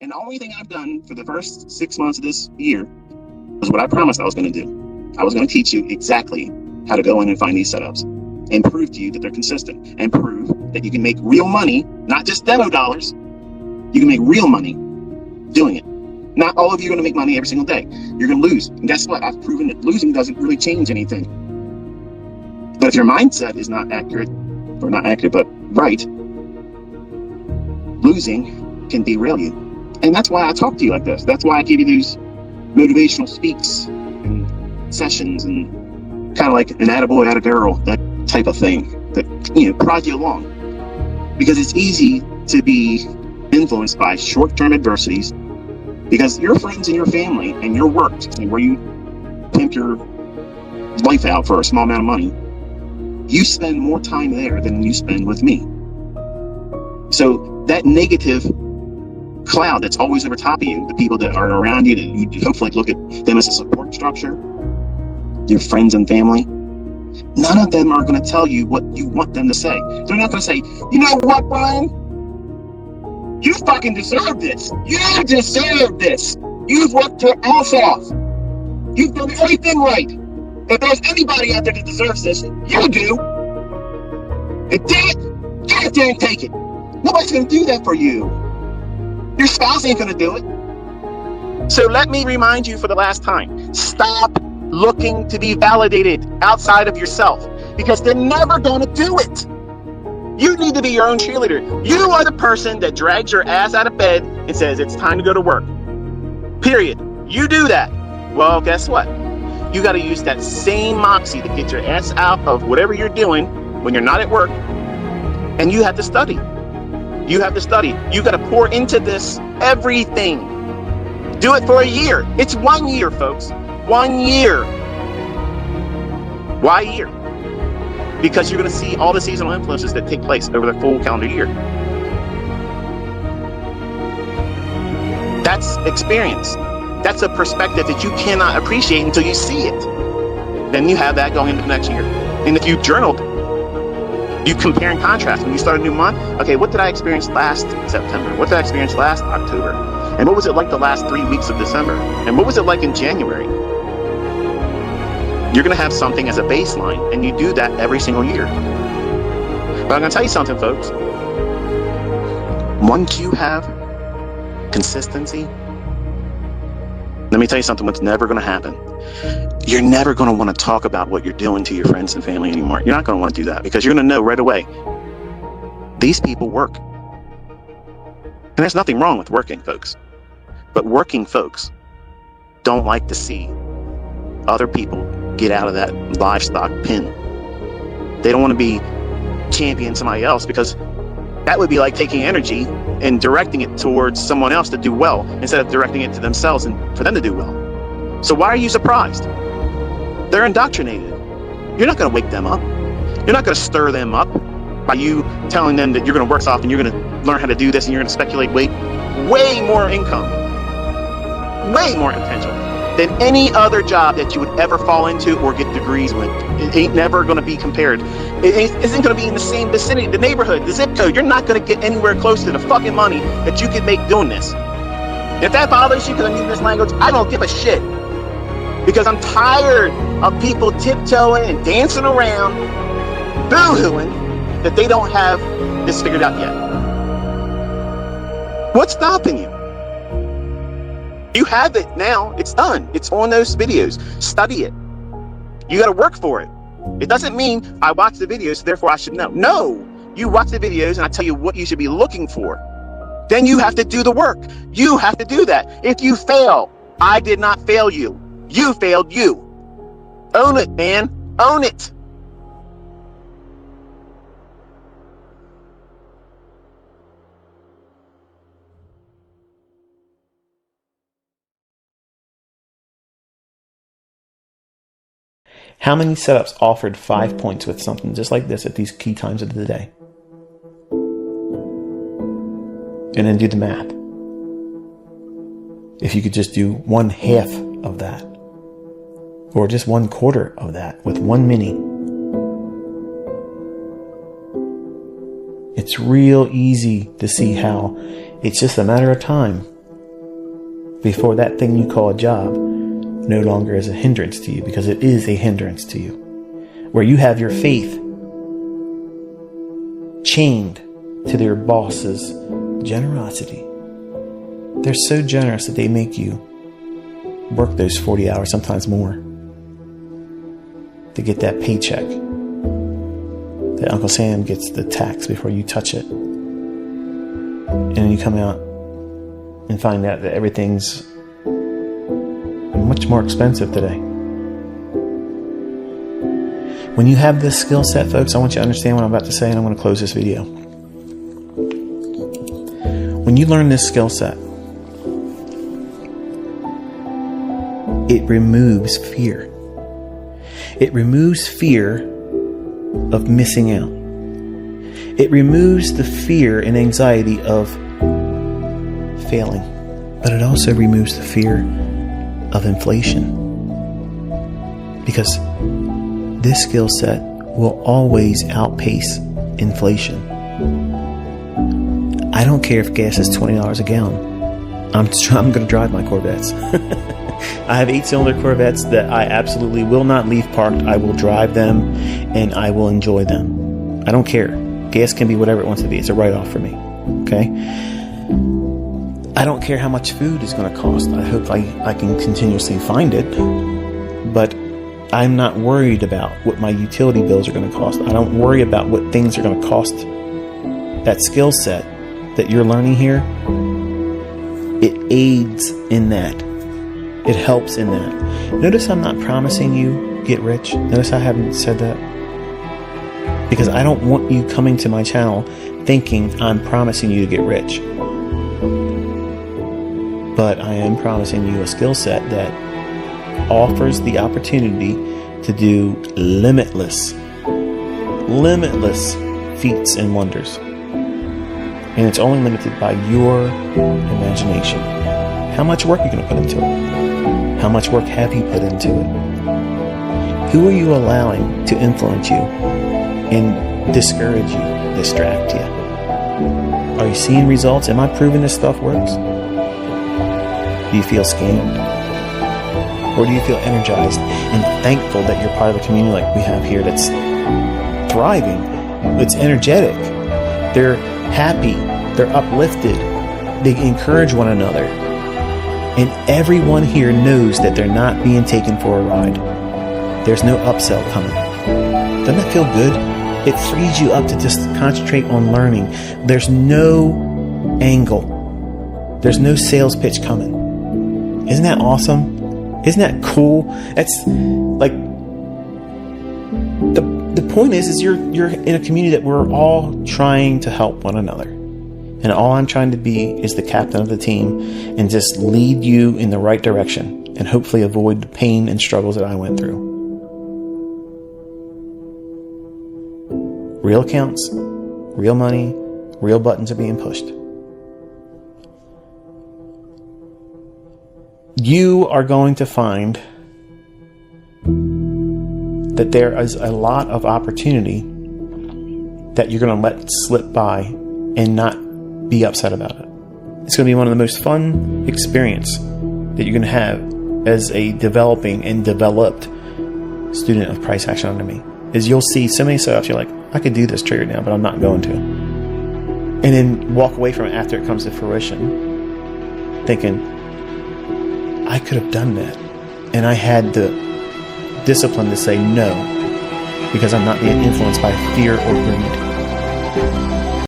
And the only thing I've done for the first 6 months of this year was what I promised I was going to do. I was going to teach you exactly how to go in and find these setups and prove to you that they're consistent and prove that you can make real money, not just demo dollars. You can make real money doing it. Not all of you are going to make money every single day. You're going to lose. And guess what? I've proven that losing doesn't really change anything. But if your mindset is not accurate, or not accurate, but right, losing can derail you. And that's why I talk to you like this. That's why I give you these motivational speaks and sessions and kind of like an attaboy, attagirl, that type of thing that, prod you along. Because it's easy to be influenced by short-term adversities because your friends and your family and your work and where you pimp your life out for a small amount of money, you spend more time there than you spend with me. So that negative cloud that's always over top of you, the people that are around you, that you hopefully look at them as a support structure, your friends and family, none of them are going to tell you what you want them to say. They're not going to say, you know what, Brian? You fucking deserve this. You deserve this. You've worked your ass off. You've done everything right. If there's anybody out there that deserves this, you do. And damn it, get out there and take it. Nobody's going to do that for you. Your spouse ain't going to do it. So let me remind you for the last time, stop looking to be validated outside of yourself because they're never going to do it. You need to be your own cheerleader. You are the person that drags your ass out of bed and says it's time to go to work. Period. You do that. Well, guess what? You got to use that same moxie to get your ass out of whatever you're doing when you're not at work. And you have to study. You have to study. You got to pour into this everything. Do it for a year. It's 1 year, folks. 1 year. Why a year? Because you're going to see all the seasonal influences that take place over the full calendar year. That's experience. That's a perspective that you cannot appreciate until you see it. Then you have that going into the next year. And if you journaled, you compare and contrast. When you start a new month, okay, what did I experience last September? What did I experience last October? And what was it like the last 3 weeks of December? And what was it like in January? You're going to have something as a baseline, and you do that every single year. But I'm going to tell you something, folks. Once you have consistency, let me tell you something, what's never going to happen. You're never going to want to talk about what you're doing to your friends and family anymore. You're not going to want to do that because you're going to know right away, these people work. And there's nothing wrong with working, folks. But working folks don't like to see other people get out of that livestock pen. They don't want to be championing somebody else because that would be like taking energy and directing it towards someone else to do well instead of directing it to themselves and for them to do well. So why are you surprised? They're indoctrinated. You're not going to wake them up. You're not going to stir them up by you telling them that you're going to work soft and you're going to learn how to do this and you're going to speculate way more income, way more potential than any other job that you would ever fall into or get degrees with. It ain't never going to be compared. It isn't going to be in the same vicinity, the neighborhood, the zip code. You're not going to get anywhere close to the fucking money that you can make doing this. If that bothers you because I'm using this language, I don't give a shit. Because I'm tired of people tiptoeing and dancing around, boo-hooing that they don't have this figured out yet. What's stopping you? You have it now. It's done. It's on those videos. Study it. You got to work for it. It doesn't mean I watch the videos, therefore I should know. No, you watch the videos and I tell you what you should be looking for. Then you have to do the work. You have to do that. If you fail, I did not fail you. You failed you. Own it, man. Own it. How many setups offered 5 points with something just like this at these key times of the day? And then do the math. If you could just do 1/2 of that, or just 1/4 of that with one mini, it's real easy to see how it's just a matter of time before that thing you call a job no longer is a hindrance to you, because it is a hindrance to you. Where you have your faith chained to their boss's generosity. They're so generous that they make you work those 40 hours, sometimes more, to get that paycheck that Uncle Sam gets the tax before you touch it. And then you come out and find out that everything's much more expensive today. When you have this skill set, folks, I want you to understand what I'm about to say, and I'm going to close this video. When you learn this skill set, it removes fear. It removes fear of missing out. It removes the fear and anxiety of failing. But it also removes the fear of inflation. Because this skill set will always outpace inflation. I don't care if gas is $20 a gallon. I'm going to drive my Corvettes. I have 8-cylinder Corvettes that I absolutely will not leave parked. I will drive them and I will enjoy them. I don't care. Gas can be whatever it wants to be. It's a write-off for me. Okay? I don't care how much food is going to cost. I hope I can continuously find it. But I'm not worried about what my utility bills are going to cost. I don't worry about what things are going to cost. That skill set that you're learning here, it aids in that. It helps in that. Notice I'm not promising you get rich. Notice I haven't said that. Because I don't want you coming to my channel thinking I'm promising you to get rich. But I am promising you a skill set that offers the opportunity to do limitless feats and wonders. And it's only limited by your imagination. How much work are you going to put into it? How much work have you put into it? Who are you allowing to influence you and discourage you, distract you? Are you seeing results? Am I proving this stuff works? Do you feel scammed? Or do you feel energized and thankful that you're part of a community like we have here that's thriving, it's energetic, they're happy, they're uplifted, they encourage one another, and everyone here knows that they're not being taken for a ride. There's no upsell coming. Doesn't that feel good? It frees you up to just concentrate on learning. There's no angle. There's no sales pitch coming. Isn't that awesome? Isn't that cool? That's like the point is you're in a community that we're all trying to help one another. And all I'm trying to be is the captain of the team and just lead you in the right direction and hopefully avoid the pain and struggles that I went through. Real accounts, real money, real buttons are being pushed. You are going to find that there is a lot of opportunity that you're going to let slip by and not be upset about it. It's going to be one of the most fun experience that you're going to have as a developing and developed student of Price Action Under Me. Is you'll see so many setups, you're like, I could do this trade right now, but I'm not going to. And then walk away from it after it comes to fruition, thinking, I could have done that. And I had the discipline to say no, because I'm not being influenced by fear or greed.